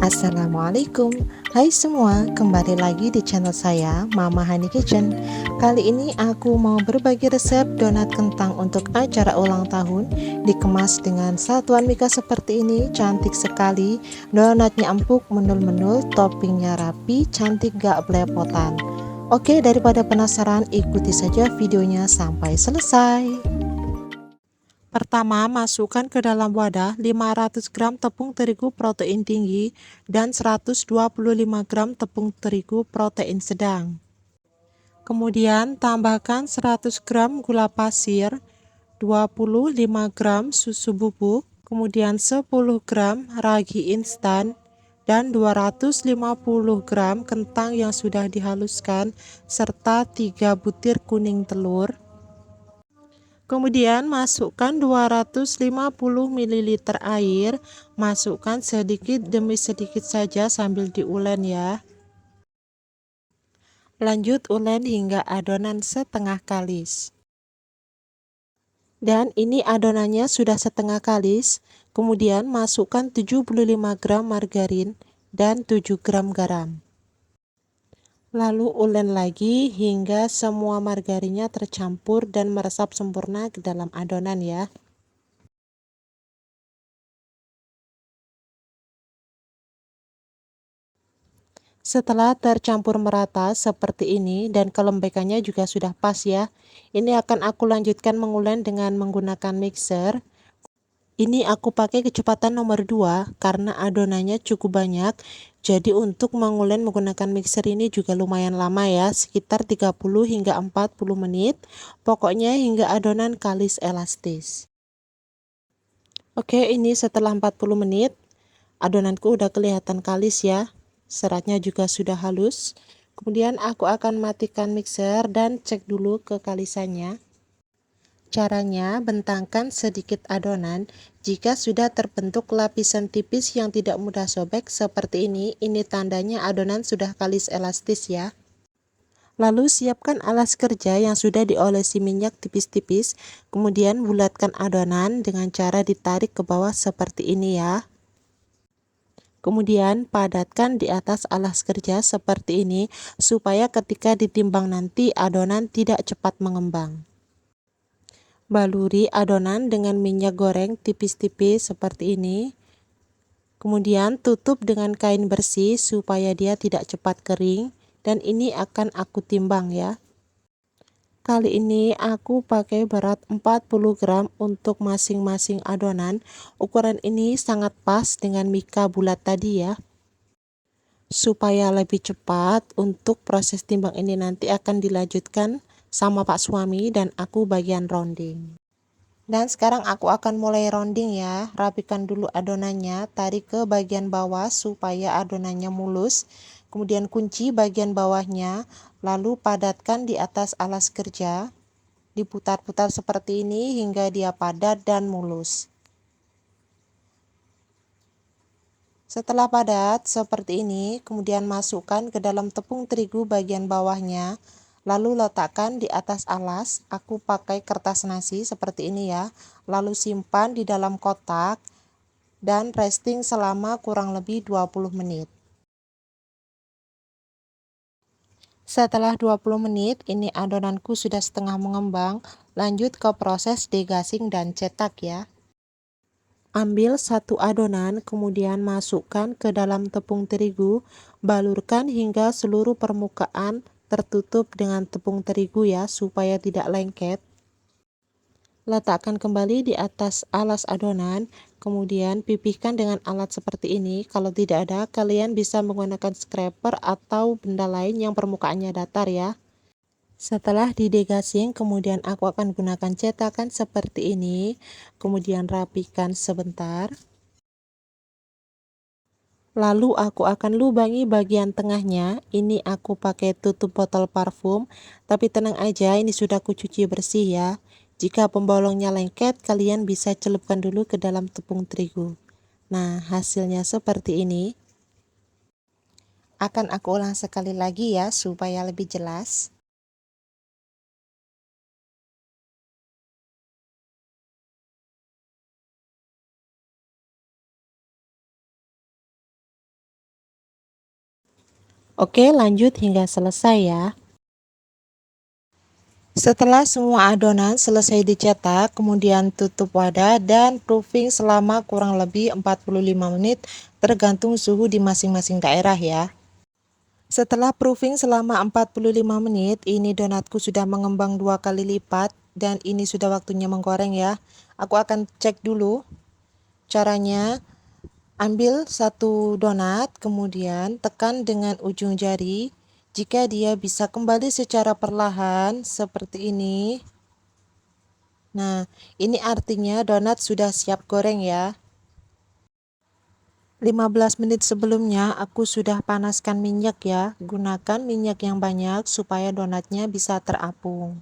Assalamualaikum. Hai semua, kembali lagi di channel saya, Mama Hani Kitchen. Kali ini aku mau berbagi resep donat kentang untuk acara ulang tahun. Dikemas dengan satuan mika seperti ini, cantik sekali. Donatnya empuk, menul-menul, toppingnya rapi, cantik gak belepotan. Oke, daripada penasaran, ikuti saja videonya sampai selesai. Pertama, masukkan ke dalam wadah 500 gram tepung terigu protein tinggi dan 125 gram tepung terigu protein sedang. Kemudian, tambahkan 100 gram gula pasir, 25 gram susu bubuk, kemudian 10 gram ragi instan, dan 250 gram kentang yang sudah dihaluskan, serta 3 butir kuning telur. Kemudian masukkan 250 ml air, masukkan sedikit demi sedikit saja sambil diulen ya. Lanjut ulen hingga adonan setengah kalis. Dan ini adonannya sudah setengah kalis, kemudian masukkan 75 gram margarin dan 7 gram garam. Lalu ulen lagi hingga semua margarinnya tercampur dan meresap sempurna ke dalam adonan ya. Setelah tercampur merata seperti ini dan kelembekannya juga sudah pas ya. Ini akan aku lanjutkan mengulen dengan menggunakan mixer. Ini aku pakai kecepatan nomor 2 karena adonannya cukup banyak. Jadi untuk mengulen menggunakan mixer ini juga lumayan lama ya, sekitar 30 hingga 40 menit. Pokoknya hingga adonan kalis elastis. Oke, ini setelah 40 menit adonanku udah kelihatan kalis ya. Seratnya juga sudah halus. Kemudian aku akan matikan mixer dan cek dulu kekalisannya. Caranya, bentangkan sedikit adonan. Jika sudah terbentuk lapisan tipis yang tidak mudah sobek seperti ini tandanya adonan sudah kalis elastis ya. Lalu siapkan alas kerja yang sudah diolesi minyak tipis-tipis. Kemudian bulatkan adonan dengan cara ditarik ke bawah seperti ini ya. Kemudian padatkan di atas alas kerja seperti ini supaya ketika ditimbang nanti adonan tidak cepat mengembang. Baluri adonan dengan minyak goreng tipis-tipis seperti ini. Kemudian tutup dengan kain bersih supaya dia tidak cepat kering, dan ini akan aku timbang ya. Kali ini aku pakai berat 40 gram untuk masing-masing adonan. Ukuran ini sangat pas dengan mika bulat tadi ya. Supaya lebih cepat untuk proses timbang ini nanti akan dilanjutkan sama Pak suami dan aku bagian rounding. Dan sekarang aku akan mulai rounding ya. Rapikan dulu adonannya, tarik ke bagian bawah supaya adonannya mulus. Kemudian kunci bagian bawahnya, lalu padatkan di atas alas kerja. Diputar-putar seperti ini hingga dia padat dan mulus. Setelah padat seperti ini, kemudian masukkan ke dalam tepung terigu bagian bawahnya, lalu letakkan di atas alas. Aku pakai kertas nasi seperti ini ya, lalu simpan di dalam kotak dan resting selama kurang lebih 20 menit. Setelah 20 menit, ini adonanku sudah setengah mengembang. Lanjut ke proses degassing dan cetak ya. Ambil satu adonan, kemudian masukkan ke dalam tepung terigu, balurkan hingga seluruh permukaan tertutup dengan tepung terigu ya, supaya tidak lengket. Letakkan kembali di atas alas adonan, kemudian pipihkan dengan alat seperti ini. Kalau tidak ada, kalian bisa menggunakan scraper atau benda lain yang permukaannya datar ya. Setelah didegassing, kemudian aku akan gunakan cetakan seperti ini, kemudian rapikan sebentar. Lalu aku akan lubangi bagian tengahnya. Ini aku pakai tutup botol parfum, tapi tenang aja, ini sudah kucuci bersih ya. Jika pembolongnya lengket, kalian bisa celupkan dulu ke dalam tepung terigu. Nah, hasilnya seperti ini. Akan aku ulang sekali lagi ya, supaya lebih jelas. Oke, lanjut hingga selesai ya. Setelah semua adonan selesai dicetak, kemudian tutup wadah dan proofing selama kurang lebih 45 menit tergantung suhu di masing-masing daerah ya. Setelah proofing selama 45 menit, ini donatku sudah mengembang 2 kali lipat dan ini sudah waktunya menggoreng ya. Aku akan cek dulu caranya. Ambil satu donat, kemudian tekan dengan ujung jari. Jika dia bisa kembali secara perlahan seperti ini. Nah, ini artinya donat sudah siap goreng ya. 15 menit sebelumnya aku sudah panaskan minyak ya. Gunakan minyak yang banyak supaya donatnya bisa terapung.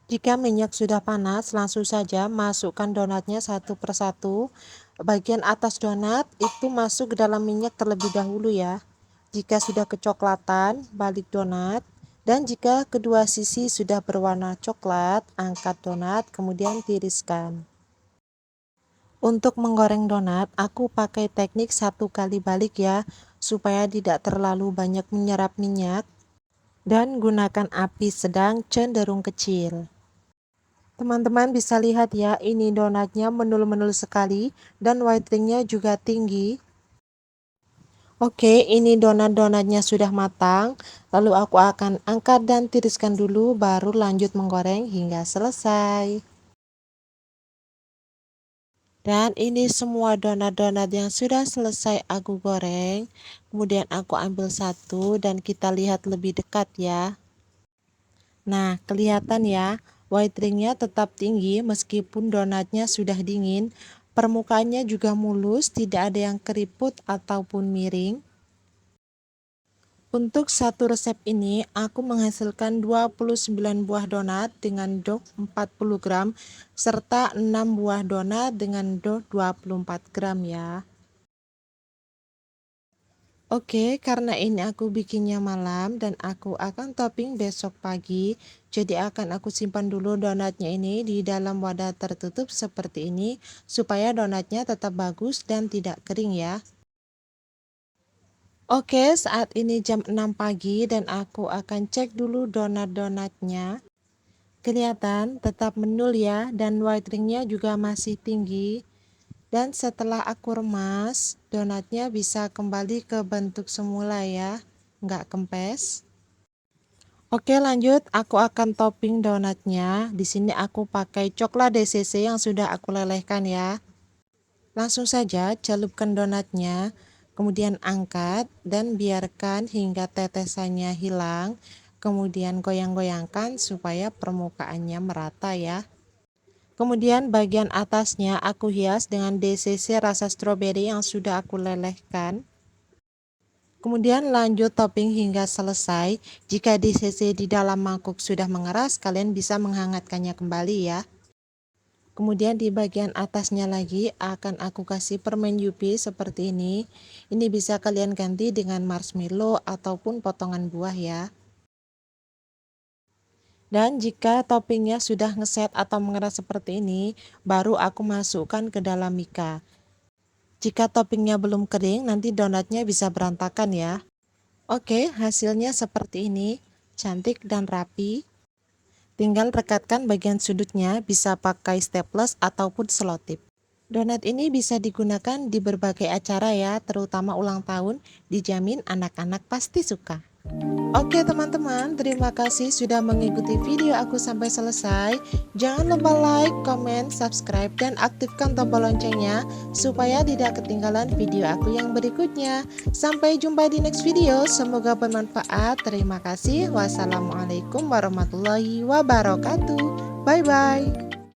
Jika minyak sudah panas, langsung saja masukkan donatnya satu persatu. Bagian atas donat itu masuk ke dalam minyak terlebih dahulu ya. Jika sudah kecoklatan, balik donat. Dan jika kedua sisi sudah berwarna coklat, angkat donat, kemudian tiriskan. Untuk menggoreng donat, aku pakai teknik satu kali balik ya, supaya tidak terlalu banyak menyerap minyak. Dan gunakan api sedang cenderung kecil. Teman-teman bisa lihat ya, ini donatnya menul-menul sekali dan white ringnya juga tinggi. Oke, ini donat-donatnya sudah matang. Lalu aku akan angkat dan tiriskan dulu, baru lanjut menggoreng hingga selesai. Dan ini semua donat-donat yang sudah selesai aku goreng. Kemudian aku ambil satu dan kita lihat lebih dekat ya. Nah, kelihatan ya, white ringnya tetap tinggi meskipun donatnya sudah dingin. Permukaannya juga mulus, tidak ada yang keriput ataupun miring. Untuk satu resep ini, aku menghasilkan 29 buah donat dengan dough 40 gram, serta 6 buah donat dengan dough 24 gram ya. Oke, karena ini aku bikinnya malam dan aku akan topping besok pagi. Jadi akan aku simpan dulu donatnya ini di dalam wadah tertutup seperti ini supaya donatnya tetap bagus dan tidak kering ya. Oke, saat ini jam 6 pagi dan aku akan cek dulu donat-donatnya. Kelihatan tetap menul ya dan white ringnya juga masih tinggi. Dan setelah aku remas, donatnya bisa kembali ke bentuk semula ya, nggak kempes. Oke, lanjut, aku akan topping donatnya. Di sini aku pakai coklat DCC yang sudah aku lelehkan ya. Langsung saja celupkan donatnya, kemudian angkat dan biarkan hingga tetesannya hilang. Kemudian goyang-goyangkan supaya permukaannya merata ya. Kemudian bagian atasnya aku hias dengan DCC rasa stroberi yang sudah aku lelehkan. Kemudian lanjut topping hingga selesai. Jika DCC di dalam mangkuk sudah mengeras, kalian bisa menghangatkannya kembali ya. Kemudian di bagian atasnya lagi akan aku kasih permen yupi seperti ini. Ini bisa kalian ganti dengan marshmallow ataupun potongan buah ya. Dan jika toppingnya sudah ngeset atau mengeras seperti ini, baru aku masukkan ke dalam mika. Jika toppingnya belum kering, nanti donatnya bisa berantakan ya. Oke, hasilnya seperti ini, cantik dan rapi. Tinggal rekatkan bagian sudutnya, bisa pakai staples ataupun selotip. Donat ini bisa digunakan di berbagai acara ya, terutama ulang tahun, dijamin anak-anak pasti suka. Oke teman-teman, terima kasih sudah mengikuti video aku sampai selesai. Jangan lupa like, comment, subscribe, dan aktifkan tombol loncengnya supaya tidak ketinggalan video aku yang berikutnya. Sampai jumpa di next video, semoga bermanfaat. Terima kasih. Wassalamualaikum warahmatullahi wabarakatuh. Bye-bye.